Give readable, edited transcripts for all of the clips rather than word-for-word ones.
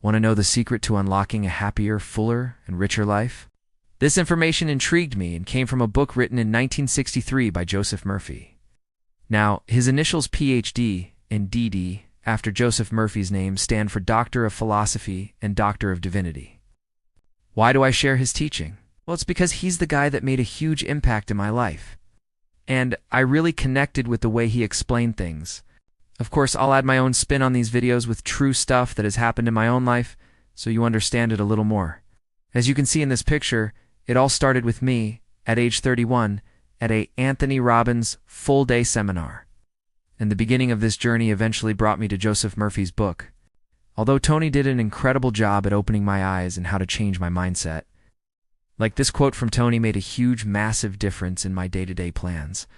Want to know the secret to unlocking a happier, fuller, and richer life? This information intrigued me and came from a book written in 1963 by Joseph Murphy. Now, his initials PhD and DD, after Joseph Murphy's name, stand for Doctor of Philosophy and Doctor of Divinity. Why do I share his teaching? Well, it's because he's the guy that made a huge impact in my life. And I really connected with the way he explained things. Of course, I'll add my own spin on these videos with true stuff that has happened in my own life, so you understand it a little more. As you can see in this picture, it all started with me, at age 31, at a Anthony Robbins full-day seminar. And the beginning of this journey eventually brought me to Joseph Murphy's book. Although Tony did an incredible job at opening my eyes and how to change my mindset. Like this quote from Tony made a huge, massive difference in my day-to-day plans.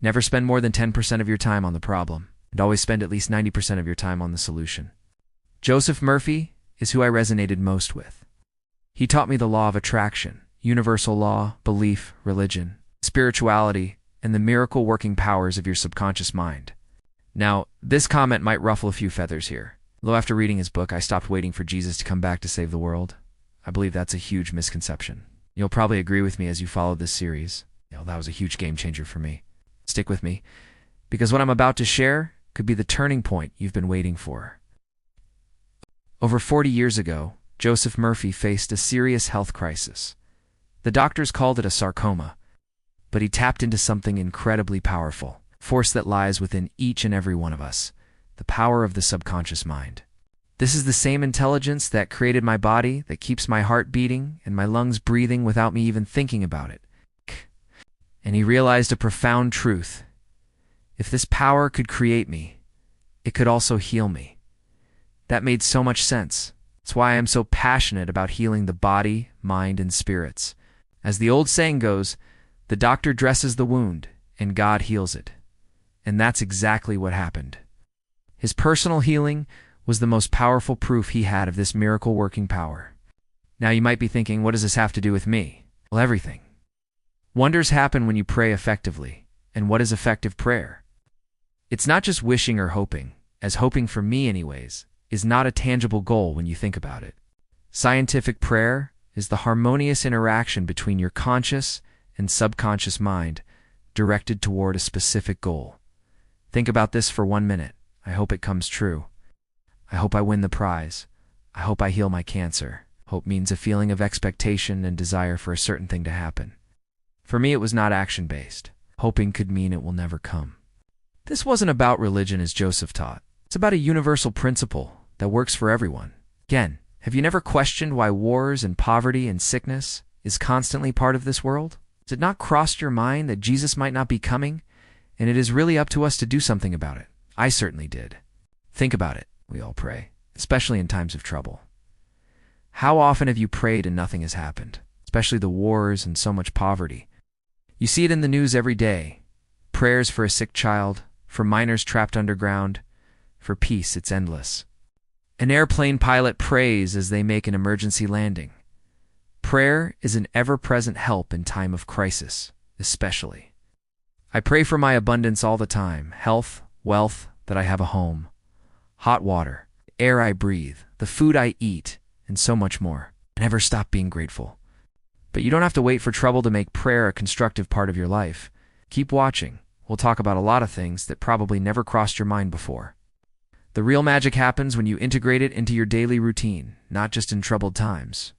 Never spend more than 10% of your time on the problem, and always spend at least 90% of your time on the solution. Joseph Murphy is who I resonated most with. He taught me the law of attraction, universal law, belief, religion, spirituality, and the miracle-working powers of your subconscious mind. Now, this comment might ruffle a few feathers here. Though after reading his book, I stopped waiting for Jesus to come back to save the world. I believe that's a huge misconception. You'll probably agree with me as you follow this series. That was a huge game changer for me. Stick with me, because what I'm about to share could be the turning point you've been waiting for. Over 40 years ago, Joseph Murphy faced a serious health crisis. The doctors called it a sarcoma, but he tapped into something incredibly powerful, force that lies within each and every one of us, the power of the subconscious mind. This is the same intelligence that created my body, that keeps my heart beating and my lungs breathing without me even thinking about it. And he realized a profound truth. If this power could create me, it could also heal me. That made so much sense. That's why I am so passionate about healing the body, mind, and spirits. As the old saying goes, the doctor dresses the wound, and God heals it. And that's exactly what happened. His personal healing was the most powerful proof he had of this miracle-working power. Now you might be thinking, what does this have to do with me? Well, everything. Wonders happen when you pray effectively. And what is effective prayer? It's not just wishing or hoping, as hoping for me anyways, is not a tangible goal when you think about it. Scientific prayer is the harmonious interaction between your conscious and subconscious mind directed toward a specific goal. Think about this for 1 minute. I hope it comes true. I hope I win the prize. I hope I heal my cancer. Hope means a feeling of expectation and desire for a certain thing to happen. For me, it was not action-based. Hoping could mean it will never come. This wasn't about religion as Joseph taught. It's about a universal principle that works for everyone. Again, have you never questioned why wars and poverty and sickness is constantly part of this world? Has it not crossed your mind that Jesus might not be coming, and it is really up to us to do something about it? I certainly did. Think about it. We all pray, especially in times of trouble. How often have you prayed and nothing has happened, especially the wars and so much poverty? You see it in the news every day. Prayers for a sick child, for miners trapped underground, for peace, it's endless. An airplane pilot prays as they make an emergency landing. Prayer is an ever-present help in time of crisis, especially. I pray for my abundance all the time, health, wealth, that I have a home, hot water, the air I breathe, the food I eat, and so much more. I never stop being grateful. But you don't have to wait for trouble to make prayer a constructive part of your life. Keep watching. We'll talk about a lot of things that probably never crossed your mind before. The real magic happens when you integrate it into your daily routine, not just in troubled times.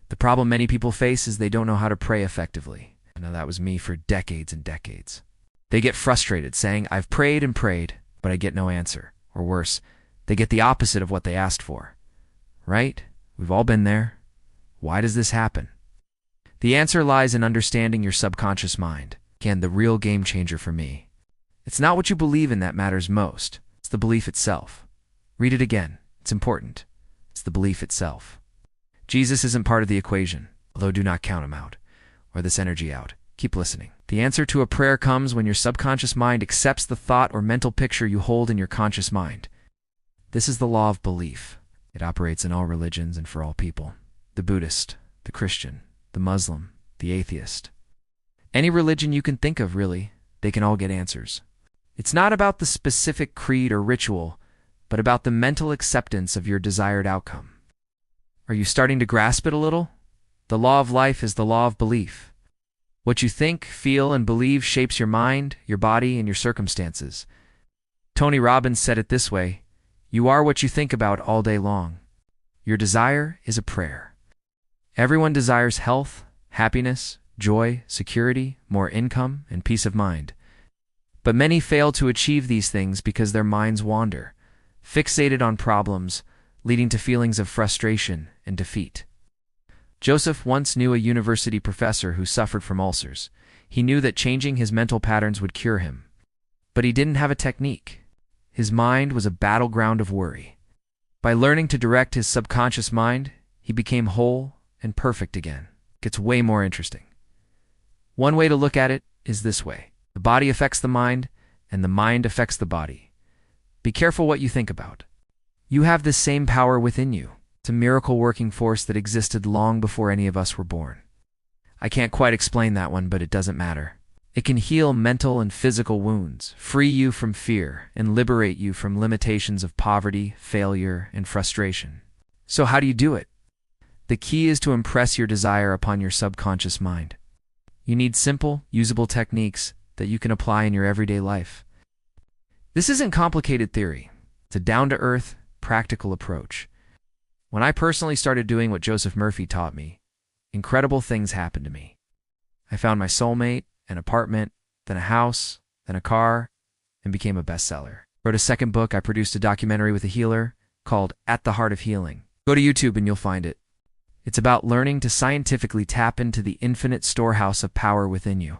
The problem many people face is they don't know how to pray effectively. I know that was me for decades and decades. They get frustrated saying, I've prayed and prayed, but I get no answer. Or worse, they get the opposite of what they asked for. Right? We've all been there. Why does this happen? The answer lies in understanding your subconscious mind. Again, the real game changer for me. It's not what you believe in that matters most. It's the belief itself. Read it again. It's important. It's the belief itself. Jesus isn't part of the equation, although do not count him out, or this energy out. Keep listening. The answer to a prayer comes when your subconscious mind accepts the thought or mental picture you hold in your conscious mind. This is the law of belief. It operates in all religions and for all people. The Buddhist, the Christian, the Muslim, the atheist. Any religion you can think of, really, they can all get answers. It's not about the specific creed or ritual, but about the mental acceptance of your desired outcome. Are you starting to grasp it a little? The law of life is the law of belief. What you think, feel, and believe shapes your mind, your body, and your circumstances. Tony Robbins said it this way: you are what you think about all day long. Your desire is a prayer. Everyone desires health, happiness, joy, security, more income, and peace of mind. But many fail to achieve these things because their minds wander, fixated on problems, leading to feelings of frustration and defeat. Joseph once knew a university professor who suffered from ulcers. He knew that changing his mental patterns would cure him. But he didn't have a technique. His mind was a battleground of worry. By learning to direct his subconscious mind, he became whole and perfect again. It gets way more interesting. One way to look at it is this way: the body affects the mind, and the mind affects the body. Be careful what you think about. You have this same power within you. It's a miracle-working force that existed long before any of us were born. I can't quite explain that one, but it doesn't matter. It can heal mental and physical wounds, free you from fear, and liberate you from limitations of poverty, failure, and frustration. So how do you do it? The key is to impress your desire upon your subconscious mind. You need simple, usable techniques that you can apply in your everyday life. This isn't complicated theory. It's a down-to-earth, practical approach. When I personally started doing what Joseph Murphy taught me, incredible things happened to me. I found my soulmate, an apartment, then a house, then a car, and became a bestseller. Wrote a second book. I produced a documentary with a healer called At the Heart of Healing. Go to YouTube and you'll find it. It's about learning to scientifically tap into the infinite storehouse of power within you.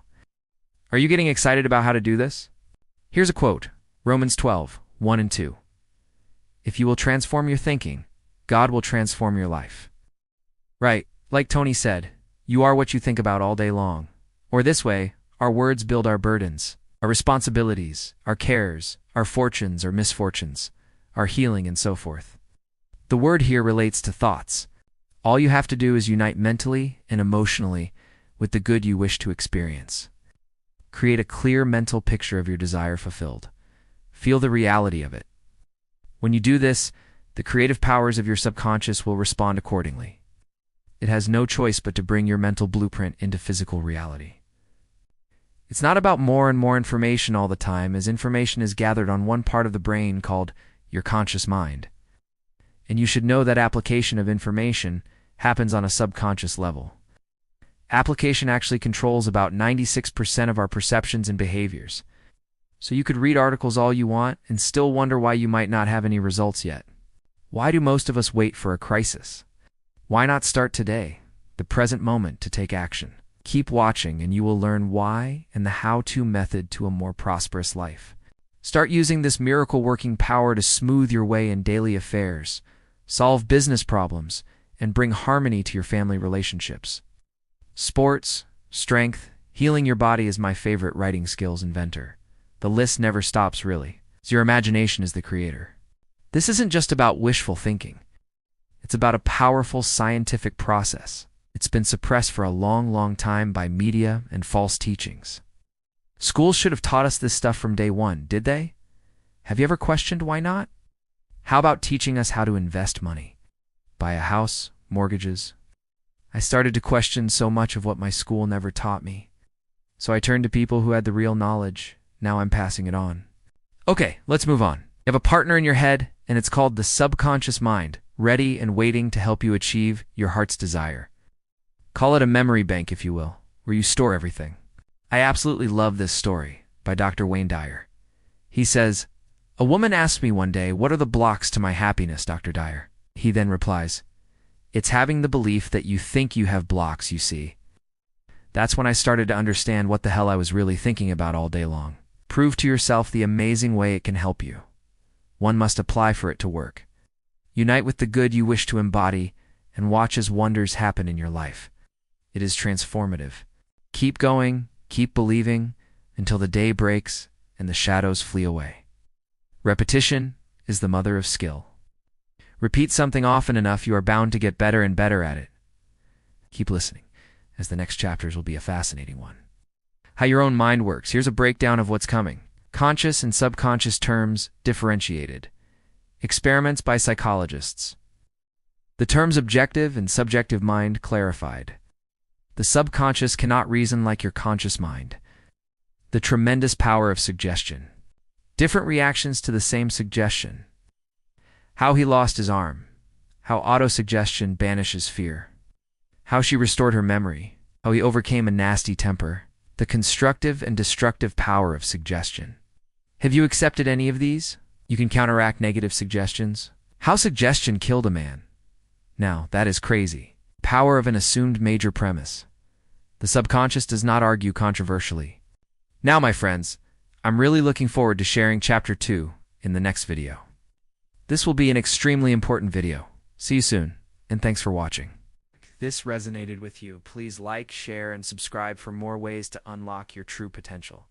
Are you getting excited about how to do this? Here's a quote, Romans 12:1 and 2. If you will transform your thinking, God will transform your life. Right, like Tony said, you are what you think about all day long. Or this way, our words build our burdens, our responsibilities, our cares, our fortunes or misfortunes, our healing and so forth. The word here relates to thoughts. All you have to do is unite mentally and emotionally with the good you wish to experience. Create a clear mental picture of your desire fulfilled. Feel the reality of it. When you do this, the creative powers of your subconscious will respond accordingly. It has no choice but to bring your mental blueprint into physical reality. It's not about more and more information all the time, as information is gathered on one part of the brain called your conscious mind. And you should know that application of information happens on a subconscious level. Application actually controls about 96% of our perceptions and behaviors. So you could read articles all you want and still wonder why you might not have any results yet. Why do most of us wait for a crisis? Why not start today, the present moment, to take action? Keep watching and you will learn why and the how-to method to a more prosperous life. Start using this miracle-working power to smooth your way in daily affairs, solve business problems, and bring harmony to your family relationships. Sports, strength, healing your body is my favorite writing skills inventor. The list never stops, really, as your imagination is the creator. This isn't just about wishful thinking. It's about a powerful scientific process. It's been suppressed for a long, long time by media and false teachings. Schools should have taught us this stuff from day one, did they? Have you ever questioned why not? How about teaching us how to invest money? Buy a house, mortgages? I started to question so much of what my school never taught me. So I turned to people who had the real knowledge. Now I'm passing it on. Okay, let's move on. You have a partner in your head, and it's called the subconscious mind, ready and waiting to help you achieve your heart's desire. Call it a memory bank, if you will, where you store everything. I absolutely love this story by Dr. Wayne Dyer. He says, "A woman asked me one day, 'What are the blocks to my happiness, Dr. Dyer?' He then replies, 'It's having the belief that you think you have blocks, you see.' That's when I started to understand what the hell I was really thinking about all day long. Prove to yourself the amazing way it can help you. One must apply for it to work. Unite with the good you wish to embody and watch as wonders happen in your life. It is transformative. Keep going, keep believing, until the day breaks and the shadows flee away. Repetition is the mother of skill. Repeat something often enough, you are bound to get better and better at it. Keep listening, as the next chapters will be a fascinating one. How your own mind works. Here's a breakdown of what's coming. Conscious and subconscious terms differentiated. Experiments by psychologists. The terms objective and subjective mind clarified. The subconscious cannot reason like your conscious mind. The tremendous power of suggestion. Different reactions to the same suggestion. How he lost his arm. How autosuggestion banishes fear. How she restored her memory. How he overcame a nasty temper. The constructive and destructive power of suggestion. Have you accepted any of these? You can counteract negative suggestions. How suggestion killed a man. Now, that is crazy. Power of an assumed major premise. The subconscious does not argue controversially. Now, my friends, I'm really looking forward to sharing Chapter 2 in the next video. This will be an extremely important video. See you soon, and thanks for watching. If this resonated with you, please like, share, and subscribe for more ways to unlock your true potential.